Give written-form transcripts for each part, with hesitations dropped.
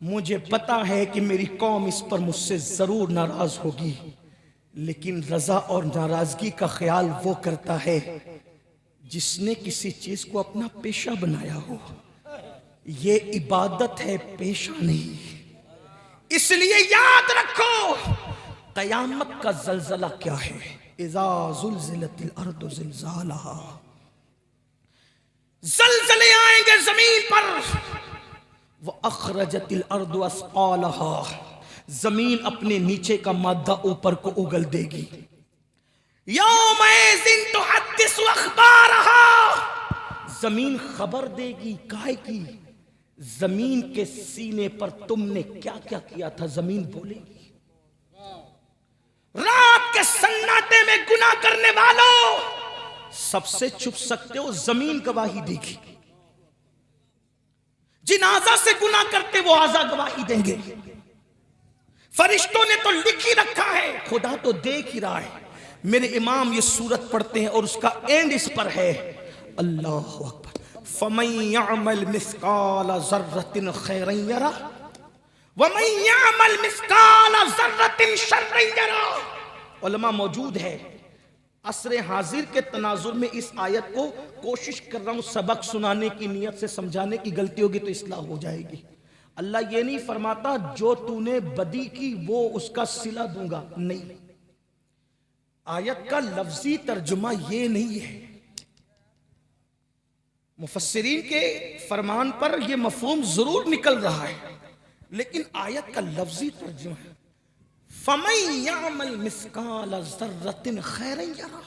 مجھے پتا ہے کہ میری قوم اس پر مجھ سے ضرور ناراض ہوگی، لیکن رضا اور ناراضگی کا خیال وہ کرتا ہے جس نے کسی چیز کو اپنا پیشہ بنایا ہو۔ یہ عبادت ہے، پیشہ نہیں۔ اس لیے یاد رکھو قیامت کا زلزلہ کیا ہے۔ اذا زلزلت الارض زلزالہا، زلزلے آئیں گے زمین پر۔ وَأَخْرَجَتِ الْأَرْضُ أَثْقَالَهَا، زمین اپنے نیچے کا مادہ اوپر کو اگل دے گی۔ يَوْمَئِذٍ تُحَدِّثُ أَخْبَارَهَا، زمین خبر دے گی کائے کی؟ زمین کے سینے پر تم نے کیا کیا کیا تھا، زمین بولے گی۔ رات کے سناٹے میں گناہ کرنے والوں سب سے چھپ سکتے ہو، زمین گواہی دے گی۔ جن اعضاء سے گناہ کرتے وہ اعضاء گواہی دیں گے۔ فرشتوں نے تو لکھ ہی رکھا ہے، خدا تو دیکھ ہی رہا ہے۔ میرے امام یہ سورت پڑھتے ہیں اور اس کا اینڈ اس پر ہے، اللہ اکبر، فَمَن يَعْمَلْ مِثْقَالَ ذَرَّةٍ خَيْرًا يَرَهُ وَمَن يَعْمَلْ مِثْقَالَ ذَرَّةٍ شَرًّا يَرَهُ۔ علماء موجود ہے، عصر حاضر کے تناظر میں اس آیت کو کوشش کر رہا ہوں سبق سنانے کی نیت سے سمجھانے کی، غلطی ہوگی تو اصلاح ہو جائے گی۔ اللہ یہ نہیں فرماتا جو تو نے بدی کی وہ اس کا صلہ دوں گا، نہیں۔ آیت کا لفظی ترجمہ یہ نہیں ہے، مفسرین کے فرمان پر یہ مفہوم ضرور نکل رہا ہے، لیکن آیت کا لفظی ترجمہ ہے فَمَن يَعْمَلْ مِثْقَالَ ذَرَّةٍ خَيْرًا يَرَهُ،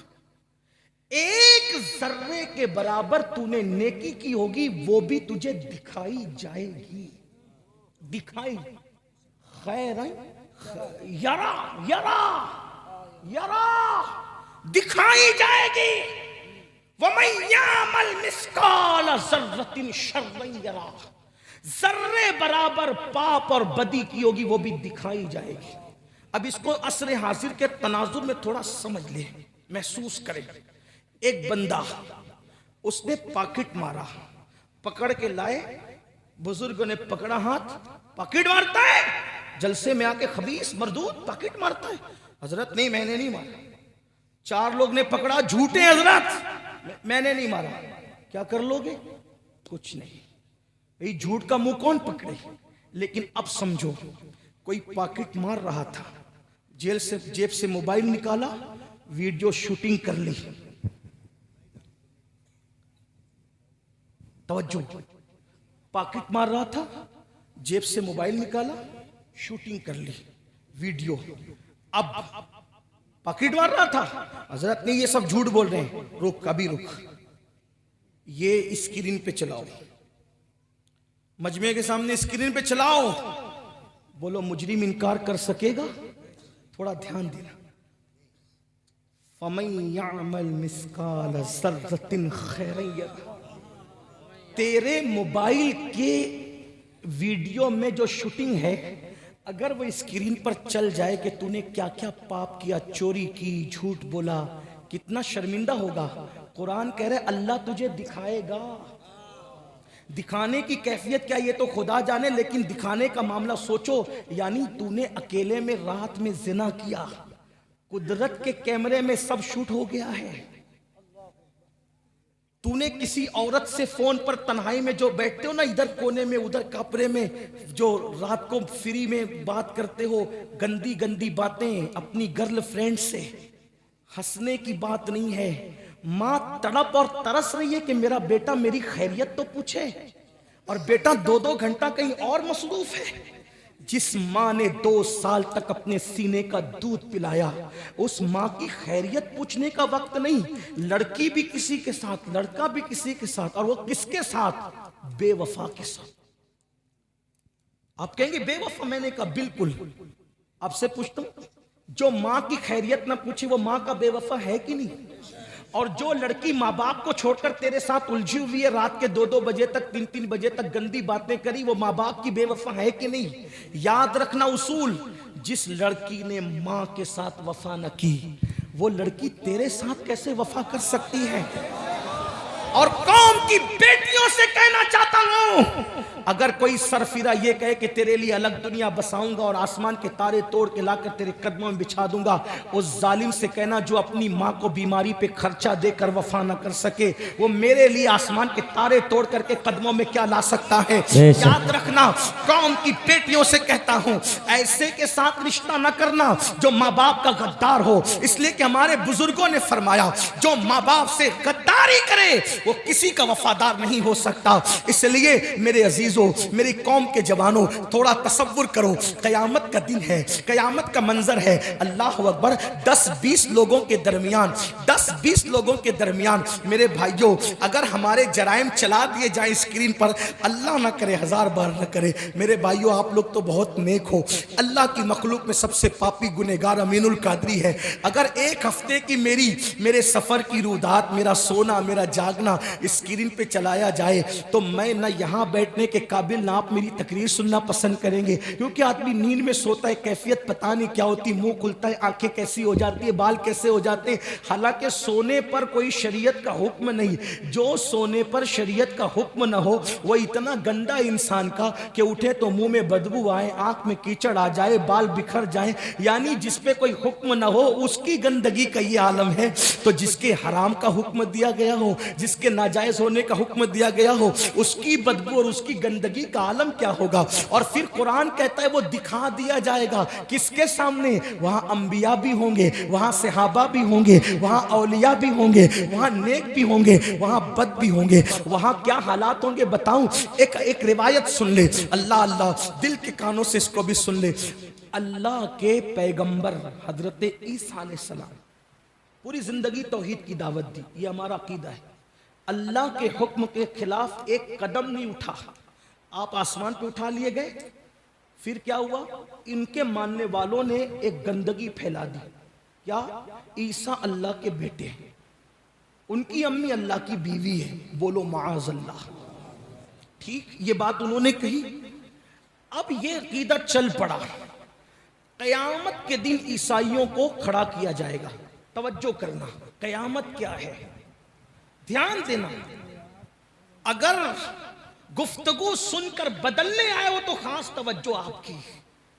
ایک ذرے کے برابر تو نے نیکی کی ہوگی وہ بھی تجھے دکھائی جائے گی۔ دکھائی خیرًا یرا، یرا یرا، دکھائی جائے گی۔ وَمَن يَعْمَلْ مِثْقَالَ ذَرَّةٍ شَرًّا يَرَهُ، ذرے برابر پاپ اور بدی کی ہوگی وہ بھی دکھائی جائے گی۔ اب اس کو عصر حاضر کے تناظر میں تھوڑا سمجھ لیں، محسوس کریں۔ ایک بندہ، اس نے پاکٹ مارا، پکڑ کے لائے، بزرگوں نے پکڑا ہاتھ، پاکٹ مارتا ہے، جلسے میں آ کے خبیث مردود پاکٹ مارتا ہے۔ حضرت نہیں، میں نے نہیں مارا۔ چار لوگ نے پکڑا، جھوٹے حضرت، میں نے نہیں مارا۔ کیا کر لوگے؟ کچھ نہیں۔ یہ جھوٹ کا منہ کون پکڑے؟ لیکن اب سمجھو، کوئی پاکٹ مار رہا تھا، جیب سے موبائل نکالا، ویڈیو شوٹنگ کر لی۔ توجہ، پاکٹ مار رہا تھا، جیب سے موبائل نکالا، شوٹنگ کر لی، ویڈیو۔ اب پاکٹ مار رہا تھا، حضرت نہیں یہ سب جھوٹ بول رہے ہیں، رک ابھی رک، یہ اسکرین پہ چلاؤ، مجمع کے سامنے اسکرین پہ چلاؤ۔ بولو مجرم انکار کر سکے گا؟ تھوڑا دھیان دینا۔ فَمَن يَعْمَلْ مِثْقَالَ ذَرَّةٍ خَيْرًا يَرَهُ، تیرے موبائل کے ویڈیو میں جو شوٹنگ ہے، اگر وہ اسکرین پر چل جائے کہ تو نے کیا کیا پاپ کیا، چوری کی، جھوٹ بولا، کتنا شرمندہ ہوگا۔ قرآن کہہ رہے اللہ تجھے دکھائے گا۔ دکھانے کی کیفیت کیا یہ تو خدا جانے، لیکن دکھانے کا معاملہ سوچو، یعنی تو نے اکیلے میں رات میں زنا کیا، قدرت کے کیمرے میں سب شوٹ ہو گیا ہے۔ تو نے کسی عورت سے فون پر تنہائی میں جو بیٹھتے ہو نا، ادھر کونے میں ادھر کپڑے میں، جو رات کو فری میں بات کرتے ہو، گندی گندی باتیں اپنی گرل فرینڈ سے، ہنسنے کی بات نہیں ہے۔ ماں تڑپ اور ترس رہی ہے کہ میرا بیٹا میری خیریت تو پوچھے، اور بیٹا 2 گھنٹہ کہیں اور مصروف ہے۔ جس ماں نے 2 سال تک اپنے سینے کا دودھ پلایا، اس ماں کی خیریت پوچھنے کا وقت نہیں۔ لڑکی بھی کسی کے ساتھ، لڑکا بھی کسی کے ساتھ، اور وہ کس کے ساتھ؟ بے وفا کے ساتھ۔ آپ کہیں گے بے وفا، میں نے کہا بالکل۔ آپ سے پوچھتا ہوں، جو ماں کی خیریت نہ پوچھے وہ ماں کا بے وفا ہے کہ نہیں؟ اور جو لڑکی ماں باپ کو چھوڑ کر تیرے ساتھ الجھی ہوئی ہے، رات کے 2 بجے تک، 3 بجے تک گندی باتیں کری، وہ ماں باپ کی بے وفا ہے کہ نہیں؟ یاد رکھنا اصول، جس لڑکی نے ماں کے ساتھ وفا نہ کی، وہ لڑکی تیرے ساتھ کیسے وفا کر سکتی ہے؟ اور قوم کی بیٹیوں سے کہنا چاہتا ہوں اگر کوئی سرفرا یہ کہے کہ تیرے لیے الگ دنیا بساؤں گا اور آسمان کے تارے توڑ کے لا کر تیرے قدموں میں بچھا دوں گا، اس ظالم سے کہنا جو اپنی ماں کو بیماری پہ خرچہ دے کر وفا نہ کر سکے، وہ میرے لیے آسمان کے تارے توڑ کر کے قدموں میں کیا لا سکتا ہے۔ یاد رکھنا، قوم کی بیٹیوں سے کہتا ہوں ایسے کے ساتھ رشتہ نہ کرنا جو ماں باپ کا غدار ہو، اس لیے کہ ہمارے بزرگوں نے فرمایا جو ماں باپ سے غداری کرے وہ کسی کا وفادار نہیں ہو سکتا۔ اس لیے میرے عزیزوں، میری قوم کے جوانوں، تھوڑا تصور کرو، قیامت کا دن ہے، قیامت کا منظر ہے، اللہ اکبر، 10-20 لوگوں کے درمیان 10-20 لوگوں کے درمیان میرے بھائیوں اگر ہمارے جرائم چلا دیے جائیں اسکرین پر، اللہ نہ کرے، 1000 بار نہ کرے، میرے بھائیوں آپ لوگ تو بہت نیک ہو، اللہ کی مخلوق میں سب سے پاپی گنہگار امین القادری ہے، اگر ایک ہفتے کی میرے سفر کی رودات، میرا سونا، میرا جاگنا اسکرین پہ چلایا جائے تو میں نہ یہاں بیٹھنے کے قابل نہ آپ میری تقریر سننا پسند کریں گے، کیونکہ آدمی نیند میں سوتا ہے، کیفیت پتہ نہیں کیا ہوتی، منہ کھلتا ہے، آنکھیں کیسی ہو جاتی ہے، بال کیسے ہو جاتے ہیں، حالانکہ سونے پر کوئی شریعت کا حکم نہیں، جو سونے پر شریعت کا حکم نہ ہو وہ اتنا گندا انسان کا کہ اٹھے تو منہ میں بدبو آئے، آنکھ میں کیچڑ آ جائے، بال بکھر جائیں، یعنی جس پہ کوئی حکم نہ ہو اس کی گندگی کا یہ عالم ہے، تو جس کے حرام کا حکم دیا گیا ہو، جس کے ناجائز ہونے کا حکم دیا گیا ہو، اس کی بدبو اور اس کی گندگی کا عالم کیا ہوگا۔ اور پھر قرآن کہتا ہے وہ دکھا دیا جائے گا کس کے سامنے، وہاں انبیاء بھی ہوں گے، وہاں صحابہ بھی ہوں گے، وہاں اولیاء بھی ہوں گے، وہاں نیک بھی ہوں گے، وہاں بد بھی ہوں گے، وہاں کیا حالات ہوں گے بتاؤں، ایک روایت سن لے، اللہ دل کے کانوں سے اس کو بھی سن لے۔ اللہ کے پیغمبر حضرت عیسیٰ علیہ السلام پوری زندگی توحید کی دعوت دی، یہ ہمارا عقیدہ ہے، اللہ کے حکم کے خلاف ایک قدم نہیں اٹھا، آپ آسمان پہ اٹھا لیے گئے، پھر کیا ہوا، ان کے ماننے والوں نے ایک گندگی پھیلا دی، کیا عیسیٰ اللہ کے بیٹے ہیں، ان کی امی اللہ کی بیوی ہے، بولو معاذ اللہ، ٹھیک یہ بات انہوں نے کہی، اب یہ عقیدہ چل پڑا، قیامت کے دن عیسائیوں کو کھڑا کیا جائے گا، توجہ کرنا، قیامت کیا ہے، دھیان دینا، اگر گفتگو سن کر بدلنے آئے ہو تو خاص توجہ آپ کی،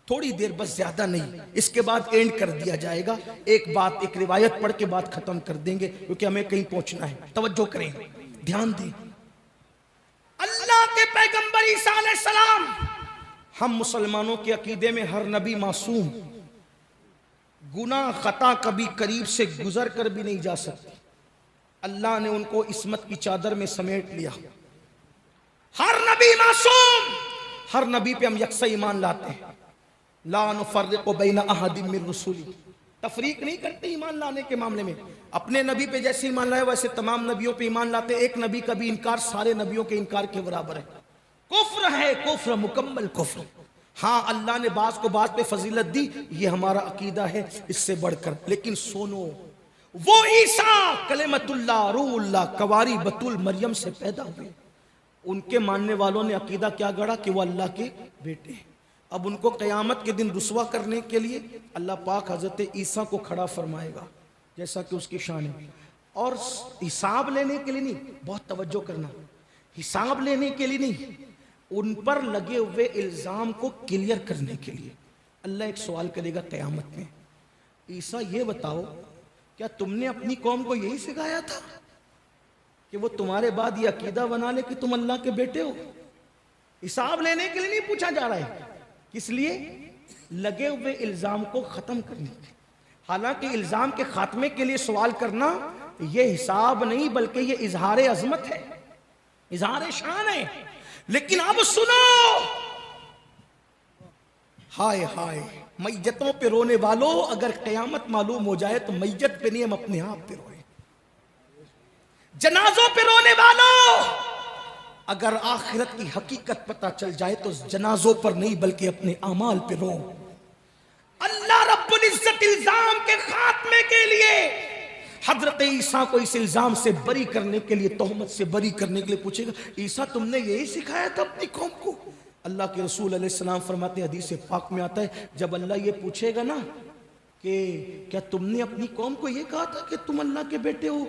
تھوڑی دیر بس، زیادہ نہیں، اس کے بعد اینڈ کر دیا جائے گا، ایک روایت پڑھ کے بات ختم کر دیں گے کیونکہ ہمیں کہیں پہنچنا ہے، توجہ کریں، دھیان دیں، اللہ کے پیغمبر عیسیٰ علیہ السلام، ہم مسلمانوں کے عقیدے میں ہر نبی معصوم، گناہ خطا کبھی قریب سے گزر کر بھی نہیں جا سکتی، اللہ نے ان کو عصمت کی چادر میں سمیٹ لیا، ہر نبی معصوم، ہر نبی پہ ہم یکساں ایمان لاتے ہیں، لا نفرق بین احد من رسولی، تفریق نہیں کرتے ایمان لانے کے معاملے میں، اپنے نبی پہ جیسے ایمان لائے ویسے تمام نبیوں پہ ایمان لاتے، ایک نبی کا بھی انکار سارے نبیوں کے انکار کے برابر ہے، کفر ہے، کفر مکمل کفر، ہاں اللہ نے بعض کو بعض پہ فضیلت دی، یہ ہمارا عقیدہ ہے اس سے بڑھ کر، لیکن سنو، وہ عیسیٰ کلمت اللہ روح اللہ کواری بطول مریم سے پیدا ہوئے، ان کے ماننے والوں نے عقیدہ کیا گڑا کہ وہ اللہ کے بیٹے ہیں، اب ان کو قیامت کے دن رسوا کرنے کے لیے اللہ پاک حضرت عیسیٰ کو کھڑا فرمائے گا جیسا کہ اس کی شان ہے، اور حساب لینے کے لیے نہیں، بہت توجہ کرنا، حساب لینے کے لیے نہیں، ان پر لگے ہوئے الزام کو کلیئر کرنے کے لیے اللہ ایک سوال کرے گا قیامت میں، عیسیٰ یہ بتاؤ کیا تم نے اپنی قوم کو یہی سکھایا تھا کہ وہ تمہارے بعد یہ عقیدہ بنا لے کہ تم اللہ کے بیٹے ہو؟ حساب لینے کے لیے نہیں پوچھا جا رہا ہے، کس لیے؟ لگے ہوئے الزام کو ختم کرنے کے، حالانکہ الزام کے خاتمے کے لیے سوال کرنا یہ حساب نہیں بلکہ یہ اظہار عظمت ہے، اظہار شان ہے، لیکن اب سنو، ہائے ہائے میتوں پہ رونے والوں، اگر قیامت معلوم ہو جائے تو میت پہ نہیں ہم اپنے آپ پہ روئے، جنازوں پہ رونے والوں، اگر آخرت کی حقیقت پتہ چل جائے تو جنازوں پر نہیں بلکہ اپنے اعمال پہ رو، اللہ رب العزت الزام کے خاتمے کے لیے حضرت عیسیٰ کو اس الزام سے بری کرنے کے لیے، تہمت سے بری کرنے کے لیے پوچھے گا، عیسیٰ تم نے یہی سکھایا تھا اپنی قوم کو؟ اللہ کے رسول علیہ السلام فرماتے ہیں، حدیث پاک میں آتا ہے، جب اللہ یہ پوچھے گا نا کہ کیا تم نے اپنی قوم کو یہ کہا تھا کہ تم اللہ کے بیٹے ہو،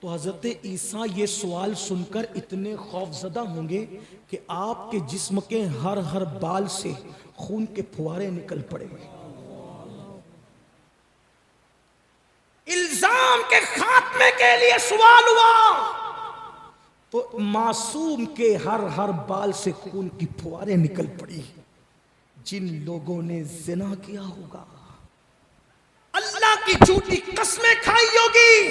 تو حضرت عیسیٰ یہ سوال سن کر اتنے خوف زدہ ہوں گے کہ آپ کے جسم کے ہر بال سے خون کے پھوارے نکل پڑے گے. الزام کے خاتمے کے لیے سوال ہوا تو معصوم کے ہر بال سے خون کی پھوارے نکل پڑی. جن لوگوں نے زنا کیا ہوگا، اللہ کی جھوٹی قسمیں کھائی ہوگی،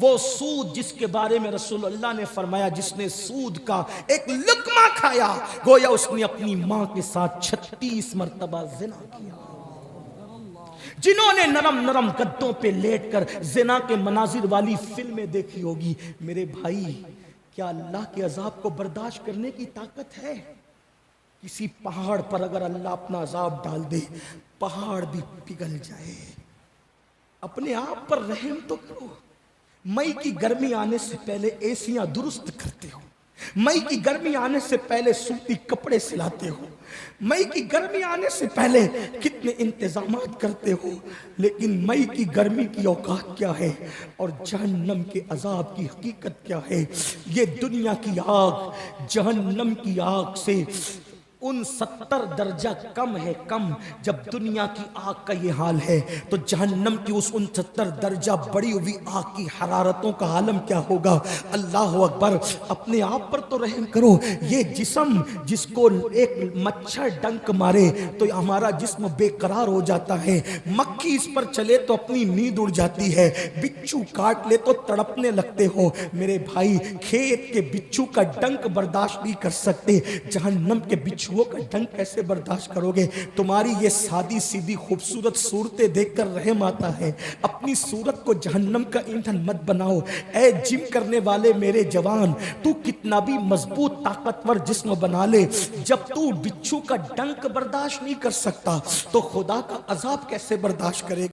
وہ سود جس کے بارے میں رسول اللہ نے فرمایا جس نے سود کا ایک لقمہ کھایا گویا اس نے اپنی ماں کے ساتھ 36 مرتبہ زنا کیا. جنہوں نے نرم گدوں پہ لیٹ کر زنا کے مناظر والی فلمیں دیکھی ہوگی، میرے بھائی کیا اللہ کے عذاب کو برداشت کرنے کی طاقت ہے؟ کسی پہاڑ پر اگر اللہ اپنا عذاب ڈال دے پہاڑ بھی پگھل جائے. اپنے آپ پر رحم تو کرو. مئی کی گرمی آنے سے پہلے ایسیاں درست کرتے ہو، مئی کی گرمی آنے سے پہلے سوتی کپڑے سلاتے ہو، مئی کی گرمی آنے سے پہلے کتنے انتظامات کرتے ہو، لیکن مئی کی گرمی کی اوقات کیا ہے اور جہنم کے عذاب کی حقیقت کیا ہے؟ یہ دنیا کی آگ جہنم کی آگ سے ان 70 درجہ کم ہے. کم جب دنیا کی آگ کا یہ حال ہے تو جہنم کی اس 69 درجہ بڑی ہوئی آگ کی حرارتوں کا عالم کیا ہوگا؟ اللہ اکبر. اپنے آپ پر تو رحم کرو. یہ جسم جس کو ایک مچھر ڈنک مارے تو ہمارا جسم بے قرار ہو جاتا ہے، مکھی اس پر چلے تو اپنی نیند اڑ جاتی ہے، بچھو کاٹ لے تو تڑپنے لگتے ہو. میرے بھائی کھیت کے بچھو کا ڈنک برداشت نہیں کر سکتے، جہنم کے بچھو کا ڈنک کیسے برداشت کرو گے؟ تمہاری یہ سادی سیدھی خوبصورت صورتیں دیکھ کر رحم آتا ہے. اپنی صورت کو جہنم کا ایندھن مت بناؤ. اے جم کرنے والے میرے جوان، تو کتنا بھی مضبوط طاقتور جسم بنا لے، جب تو بچھو کا ڈنک برداشت نہیں کر سکتا تو خدا کا عذاب کیسے برداشت کرے گا؟